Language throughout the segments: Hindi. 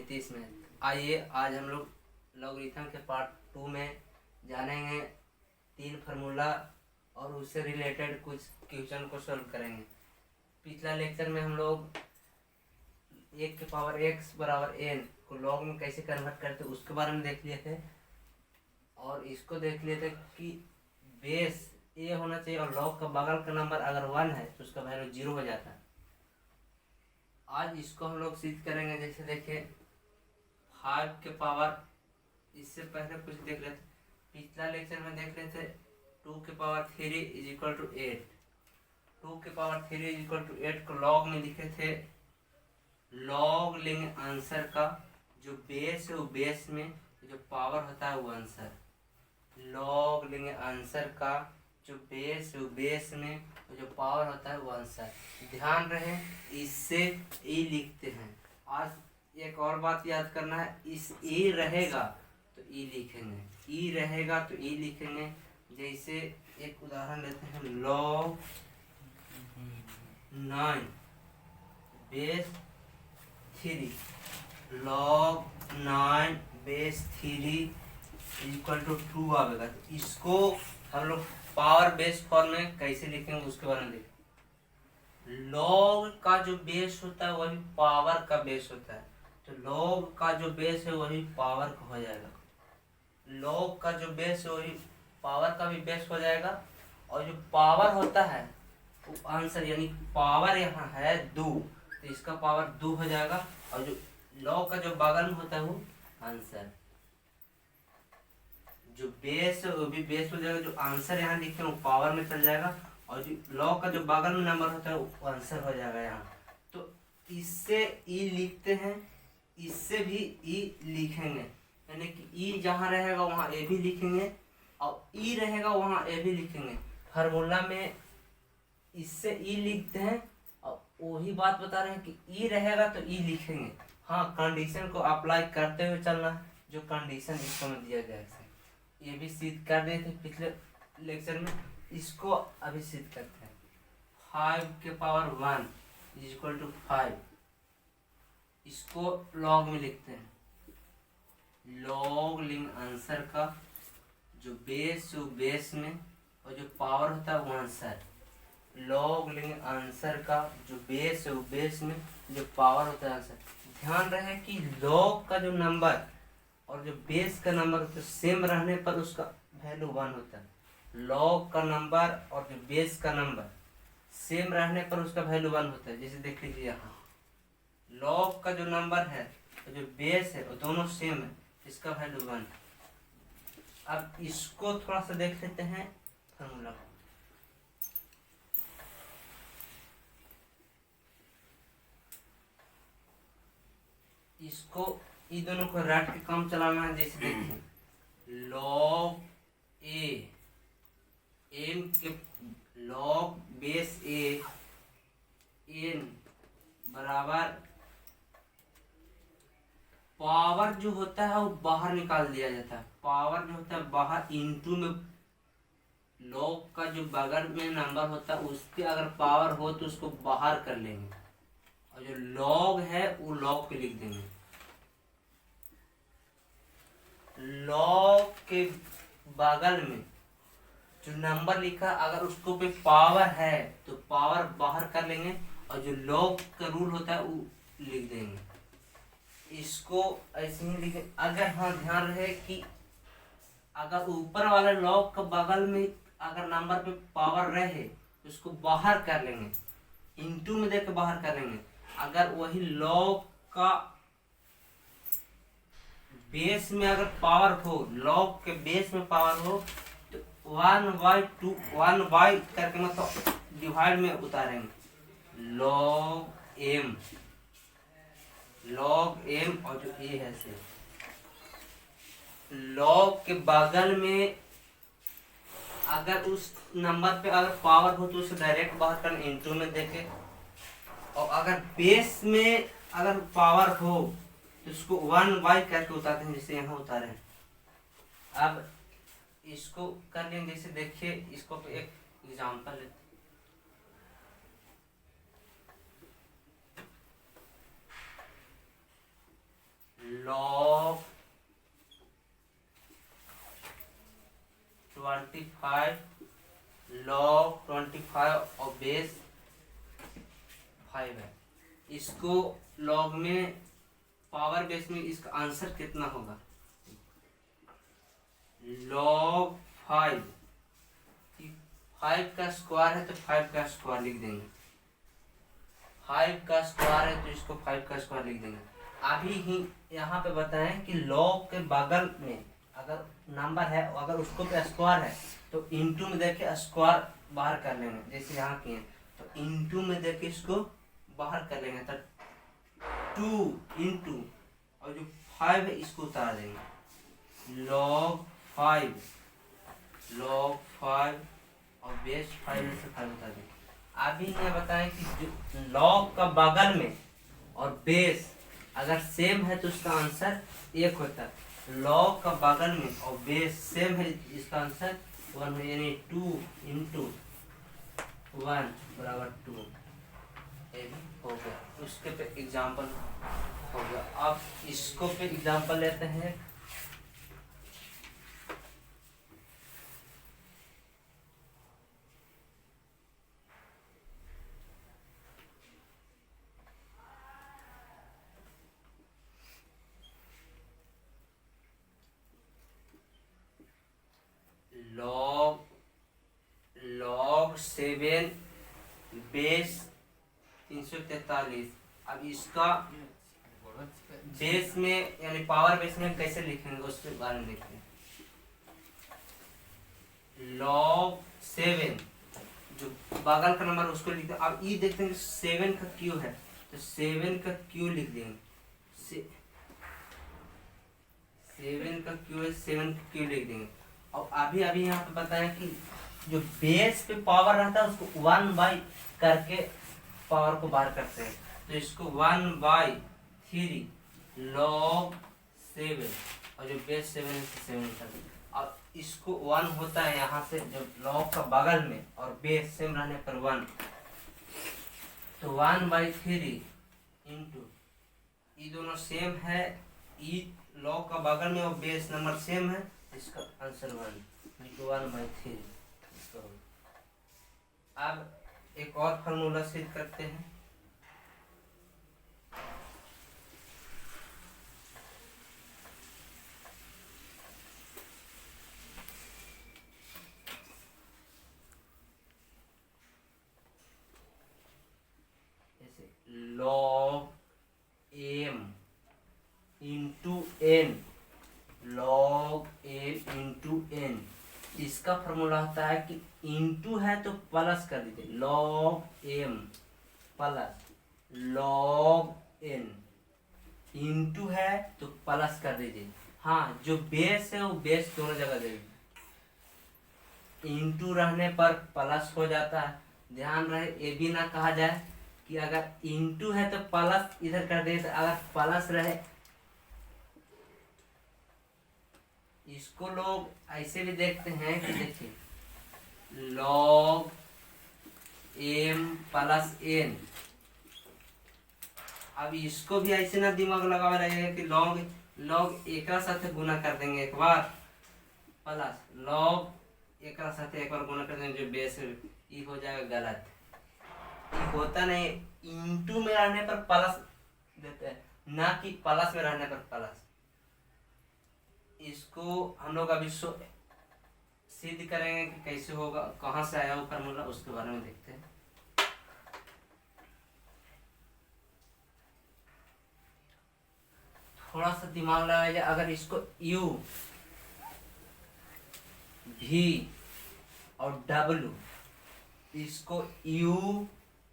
29 में। आइए आज हम लोग लॉगरिथम के पार्ट 2 में जानेंगे 3 फार्मूला और उससे रिलेटेड कुछ क्वेश्चन को सॉल्व करेंगे। पिछला लेक्चर में हम लोग 1 की पावर x बराबर n को लॉग में कैसे कन्वर्ट करते उसके बारे में देख लिए थे, और इसको देख लिए थे कि बेस a होना चाहिए और लॉग का बगल का नंबर अगर 1 है तो उसका वैल्यू 0 हो जाता है। आज इसको हम लोग सिद्ध करेंगे। जैसे देखिए 5 के पावर, इससे पहले कुछ देख रहे थे, पिछला लेक्चर में देख रहे थे 2 के पावर 3 इज इक्वल टू 8। 2 के पावर 3 इज इक्वल टू 8 को लॉग में लिखे थे। लॉग लेंगे आंसर का, जो बेस है वो बेस में, जो पावर होता है वो आंसर। लॉग लेंगे आंसर का, जो बेस है वो बेस में, जो पावर होता है वो आंसर। ध्यान रहे इससे ई लिखते हैं। आज एक और बात याद करना है, इस ई रहेगा तो ई लिखेंगे, ई रहेगा तो ई लिखेंगे। जैसे एक उदाहरण लेते हैं, लॉग 9 बेस 3, लॉग 9 बेस 3 इक्वल टू 2 आएगा। तो इसको हम लोग पावर बेस फॉर्म में कैसे लिखेंगे उसके बारे में देखें। लॉग का जो बेस होता है वही पावर का बेस होता है, तो लॉग का जो बेस है वही पावर का हो जाएगा। लॉग का जो बेस है वही पावर का भी बेस हो जाएगा, और जो पावर होता है वो आंसर, यानी पावर यहाँ है 2 तो इसका पावर 2 हो जाएगा, और जो लॉग का जो बगल में होता है वो आंसर। जो बेस है वो भी बेस हो जाएगा, जो आंसर यहाँ लिखे हैं वो पावर में चल जाएगा, और जो लॉग का जो बगल में नंबर होता है वो आंसर हो जाएगा यहाँ। तो इससे ई लिखते हैं, इससे भी ई लिखेंगे, यानी कि ई जहाँ रहेगा वहाँ ए भी लिखेंगे, और ई रहेगा वहाँ ए भी लिखेंगे। फार्मूला में इससे ई लिखते हैं, और वही बात बता रहे हैं कि ई रहेगा तो ई लिखेंगे। हाँ, कंडीशन को अप्लाई करते हुए चलना है, जो कंडीशन इसको में दिया गया है। ये भी सिद्ध कर दिए थे पिछले लेक्चर में, इसको अभी सिद्ध करते हैं। 5 के पावर 1 इज इक्वल टू 5, इसको लॉग में लिखते हैं। लॉग लेंगे आंसर का, जो बेस है वो बेस में, और जो पावर होता है वो आंसर। लॉग लेंगे आंसर का, जो बेस है वो बेस में, जो पावर होता है आंसर। ध्यान रहे कि लॉग का जो नंबर और जो बेस का नंबर तो सेम रहने पर उसका वैल्यू 1 होता है। लॉग का नंबर और जो बेस का नंबर सेम रहने पर उसका वैल्यू 1 होता है। जैसे देख लीजिए यहाँ लॉग का जो नंबर है और जो बेस है वो दोनों सेम है, इसका वैल्यू 1। अब इसको थोड़ा सा देख लेते हैं फार्मूला को। इसको इन दोनों को रट के काम चलाना है। जैसे देखिए लॉग ए एन के लॉग बेस ए एन बराबर पावर जो होता है वो बाहर निकाल दिया जाता है। पावर जो होता है बाहर, इनटू में लॉग का जो बगल में नंबर होता है उसके अगर पावर हो तो उसको बाहर कर लेंगे, और जो लॉग है वो लॉग पे लिख देंगे। लॉग के बगल में जो नंबर लिखा अगर उसको पे पावर है तो पावर बाहर कर लेंगे, और जो लॉग का रूल होता है वो लिख देंगे। इसको ऐसे ही लिखे। अगर हाँ ध्यान रहे कि अगर ऊपर वाले लॉग का बगल में अगर नंबर पे पावर रहे तो उसको बाहर कर लेंगे, इनटू में देकर बाहर कर लेंगे। अगर वही लॉग का बेस में अगर पावर हो, लॉग के बेस में पावर हो, तो 1/2 1 करके मतलब डिवाइड में उतारेंगे। लॉग एम और जो ए है से लॉग के बगल में अगर उस नंबर पे अगर पावर हो तो उसे डायरेक्ट बाहर करना, इनटू में देके। और अगर बेस में अगर पावर हो तो उसको 1/, करके उतारते हैं, जैसे यहाँ उतारे हैं। अब इसको कर लेंगे। जैसे देखिए इसको एक एग्जांपल लेते हैं। log 25 और बेस 5 है। इसको log में पावर बेस में इसका आंसर कितना होगा? log 5 का स्क्वायर है तो 5 का स्क्वायर लिख देंगे। 5 का स्क्वायर है तो इसको 5 का स्क्वायर लिख देंगे। अभी ही यहाँ पे बताएं कि log के बगल में अगर नंबर है अगर उसको पे स्क्वायर है तो इंटू में देके स्क्वायर बाहर कर लेंगे, जैसे यहाँ किए तो इंटू में देके इसको बाहर कर लेंगे तो 2 इंटू और जो 5 है इसको उतार देंगे। log 5 और बेस 5 में से 5 उतार देंगे। अभी ये बताएं कि जो log का बगल में और बेस अगर सेम है तो उसका आंसर 1 होता है। log का बगल में और बेस सेम है इसका आंसर 1 है, यानी 2 इंटू 1 बराबर 2। ये भी हो गया। उसके पे एग्जाम्पल हो गया। अब इसको पे एग्जाम्पल लेते हैं। log 7 base 343। अब इसका बेस में यानी पावर बेस में कैसे लिखेंगे उसके बारे में देखते हैं। log 7 जो बगल का नंबर उसको लिखते हैं। अब ये देखते हैं 7 का क्यू है तो 7 का क्यू लिख देंगे। 7 का क्यू है, 7 का क्यू लिख देंगे। और अभी यहाँ पे बताएं कि जो बेस पे पावर रहता है उसको 1/3 करके पावर को बाहर करते हैं। तो इसको 1/3 log 7 और जो बेस 7 है 7 करते हैं। अब इसको 1 होता है यहाँ से जो log का बगल में और बेस सेम रहने पर 1, तो 1/3 इंटू ये दोनों सेम है, ये log का बगल में और बेस नंबर सेम है, इसका आंसर 1 इंटू 1/3। अब एक और फार्मूला सिद्ध करते हैं। जैसे log m into n, log m into n, इसका फॉर्मूला होता है कि इंटू है तो प्लस कर दीजिए, log m plus log n, into है तो प्लस कर दीजिए। हाँ, जो बेस है वो बेस दोनों जगह देंगे, इंटू रहने पर प्लस हो जाता है। ध्यान रहे ये भी ना कहा जाए कि अगर इंटू है तो प्लस इधर कर दे, अगर प्लस रहे इसको लोग ऐसे भी देखते हैं कि देखिए log m प्लस n। अब इसको भी ऐसे ना दिमाग लगा रहेगा कि log एक साथ गुना कर देंगे एक बार प्लस log एक साथ एक बार गुना कर देंगे, जो बेस ये हो जाएगा गलत। ये होता नहीं, इंटू में रहने पर प्लस देते हैं ना कि प्लस में रहने पर प्लस। इसको हम लोग अभी सिद्ध करेंगे कि कैसे होगा, कहाँ से आया वो फार्मूला, उसके बारे में देखते हैं। थोड़ा सा दिमाग लगाइए। अगर इसको u v और w, इसको u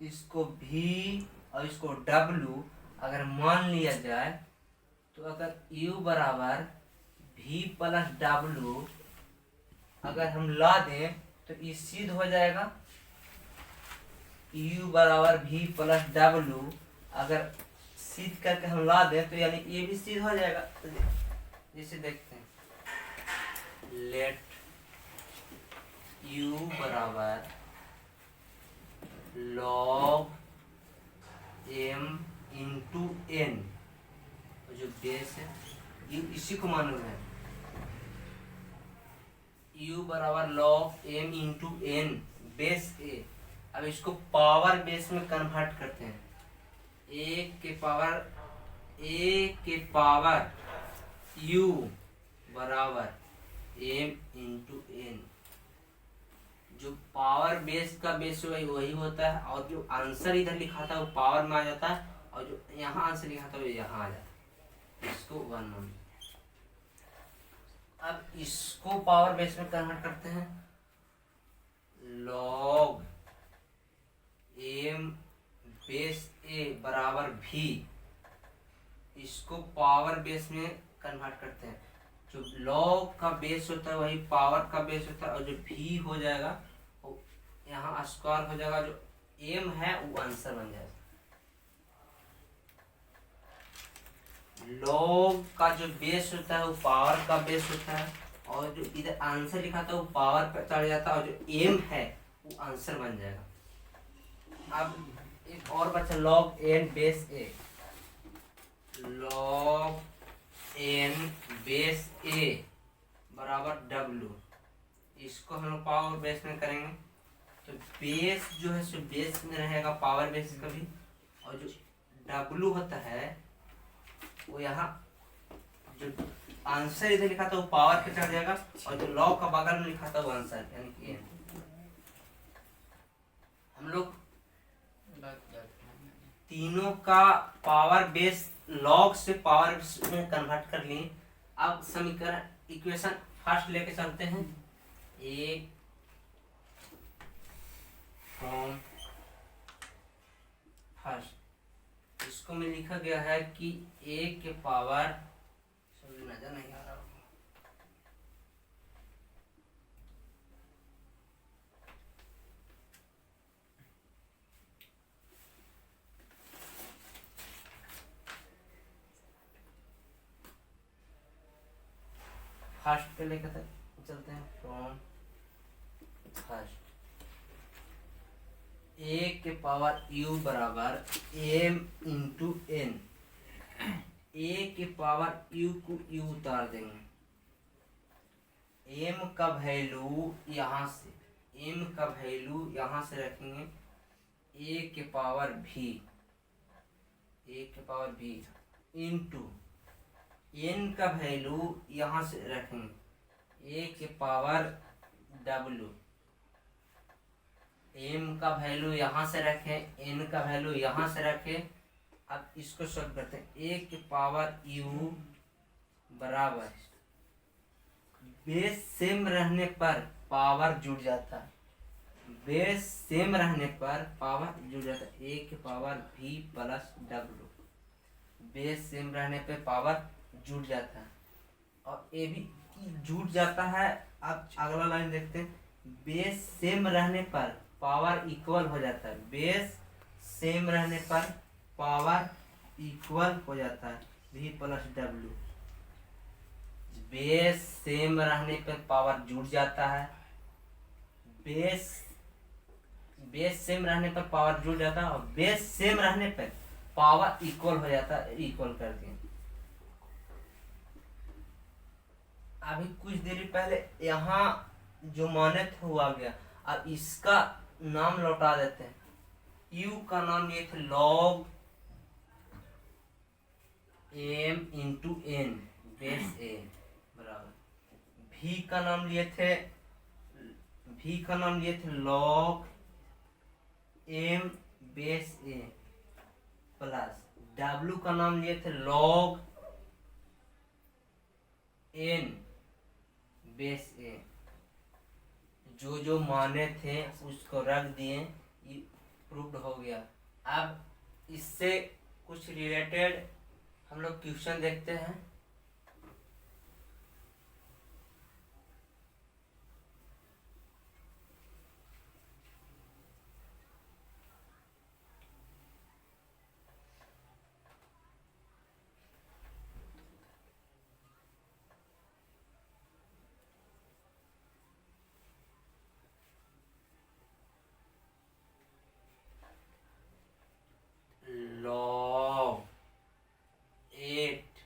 इसको v और इसको w अगर मान लिया जाए तो अगर u बराबर v प्लस w अगर हम ला दें तो ये सिद्ध हो जाएगा। u बराबर v प्लस w अगर सिद्ध करके हम ला दें तो यानी ये भी सिद्ध हो जाएगा। तो जैसे देखते हैं, लेट u बराबर log m इंटू n, जो बेस है ये इसी को मालूम है, u बराबर log m into n base A. अब इसको पावर बेस में कन्वर्ट करते हैं। ए के पावर u बराबर m इंटू n। जो पावर बेस का बेस वही होता है, और जो आंसर इधर लिखा था वो पावर में आ जाता है, और जो यहाँ आंसर लिखा था वो यहाँ आ जाता है। इसको 1 मान। अब इसको पावर बेस में कन्वर्ट करते हैं। log m बेस ए बराबर v। इसको पावर बेस में कन्वर्ट करते हैं। जो log का बेस होता है वही पावर का बेस होता है, और जो v हो जाएगा वो यहाँ स्क्वायर हो जाएगा। जो m है वो आंसर बन जाएगा। log का जो बेस होता है वो पावर का बेस होता है, और जो इधर आंसर लिखा था वो पावर पर चढ़ जाता है, और जो m है वो आंसर बन जाएगा। अब एक और बचा log n base a। log n base a बराबर w। इसको हम लोग पावर बेस में करेंगे, तो बेस जो है सो बेस में रहेगा, पावर बेस का भी, और जो w होता है वो यहाँ जो आंसर इधर लिखा था वो पावर पे चढ़ जाएगा, और जो log का बगल में लिखा था वो आंसर यानी कि n। हम लोग तीनों का पावर बेस log से पावर में कन्वर्ट कर लिए। अब समीकरण इक्वेशन फर्स्ट लेके चलते हैं। ए फ्रॉम फर्स्ट, इसको में लिखा गया है कि a के पावर, नजर नहीं आ रहा, फर्स्ट पे लेकर चलते हैं। फ्रॉम फर्स्ट a के पावर u बराबर m इंटू n। a के पावर u को u उतार देंगे। m का वैल्यू यहाँ से, m का वैल्यू यहाँ से रखेंगे a के पावर v इंटू n का वैल्यू यहाँ से रखेंगे a के पावर w। m का वैल्यू यहाँ से रखें, n का वैल्यू यहाँ से रखें। अब इसको सॉल्व करते हैं। a के पावर u बराबर, बेस सेम रहने पर पावर जुड़ जाता है, बेस सेम रहने पर पावर जुड़ जाता है। a के power v plus w, base same रहने पे पावर जुड़ जाता है, और a भी जुड़ जाता है। अब अगला लाइन देखते हैं। बेस सेम रहने पर पावर इक्वल हो जाता है, बेस सेम रहने पर पावर इक्वल हो जाता है, v plus w। Base same रहने पर पावर जुड़ जाता है, बेस सेम रहने पर पावर जुड़ जाता है, और बेस सेम रहने पर पावर इक्वल हो जाता है। इक्वल कर दिए। अभी कुछ देर पहले यहाँ जो माने थे वो आ गया। अब इसका नाम लौटा देते हैं। u का नाम लिए थे log m into n base a बराबर। v का नाम लिए थे log m base a plus w का नाम लिए थे log n बेस a। जो जो माने थे उसको रख दिए, ये प्रूव्ड हो गया। अब इससे कुछ रिलेटेड हम लोग क्वेश्चन देखते हैं। log 8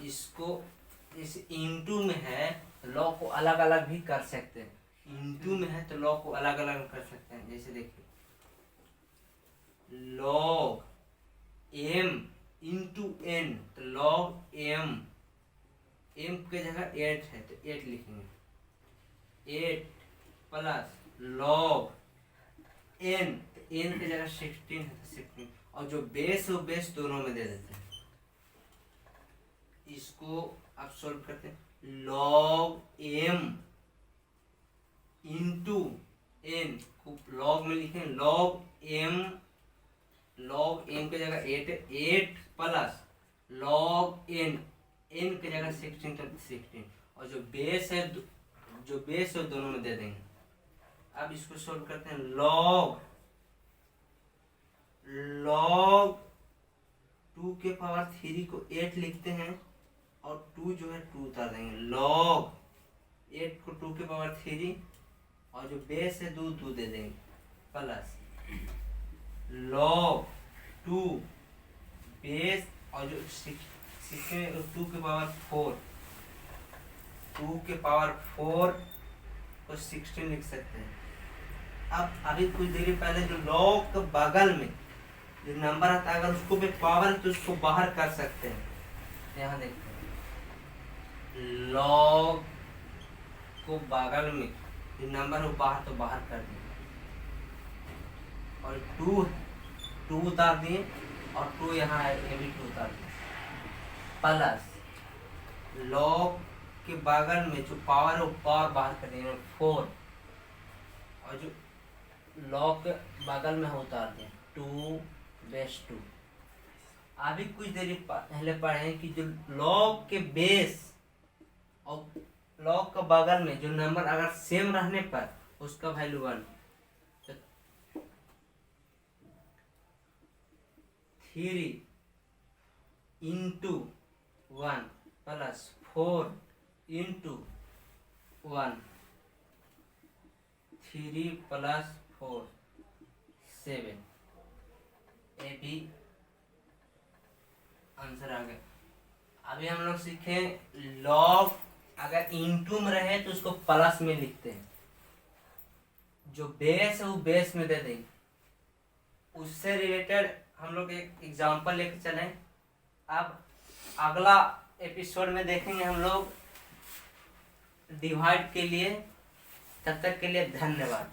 इसको इस इंटू में है तो लॉग को अलग अलग भी कर सकते हैं, इंटू में है तो लॉग को अलग अलग कर सकते हैं। जैसे देखिए लॉग m इंटू n, तो लॉग m की जगह 8 है तो 8 लिखेंगे, 8 प्लस लॉग n, तो n की जगह 16 है तो 16, और जो बेस है वो बेस दोनों में दे देते हैं। इसको आप सोल्व करते हैं, लॉग m इंटू n को लॉग में लिखें, लॉग m की जगह 8 प्लस लॉग n की जगह 16 तो 16, और जो बेस है वो दोनों में दे देंगे। अब इसको सोल्व करते हैं, लॉग 2 के पावर 3 को 8 लिखते हैं और 2 जो है 2 उतार देंगे, लॉग 8 को 2 के पावर 3 और जो बेस है 2 दे देंगे, प्लस लॉग 2 बेस और जो 2 के पावर 4 को 16 लिख सकते हैं। अब अभी कुछ देर पहले जो लॉग के बगल में जो नंबर आता है अगर उसको भी पावर है तो उसको बाहर कर सकते हैं। यहाँ देखते हैं लॉग को बगल में जो नंबर है वो बाहर तो बाहर कर दिए, और 2 उतार दिए और 2 यहाँ है, ये भी 2 उतार दिए, प्लस लॉग के बगल में जो पावर है वो पावर बाहर कर दिए 4, और जो लॉग के बगल में है उतार दिए 2 बेस 2। अभी कुछ देर पहले पढ़े कि जो लॉग के बेस और लॉग के बगल में जो नंबर अगर सेम रहने पर उसका वैल्यू 1, तो 3 इंटू 1 प्लस 4 इंटू 1, 3 प्लस 4 7, ये भी आंसर आ गया। अभी हम लोग सीखे लॉग अगर इंटू में रहे तो उसको प्लस में लिखते हैं, जो बेस है वो बेस में दे देंगे। उससे रिलेटेड हम लोग एक एग्जांपल लेकर चलें। अब अगला एपिसोड में देखेंगे हम लोग डिवाइड के लिए। तब तक के लिए धन्यवाद।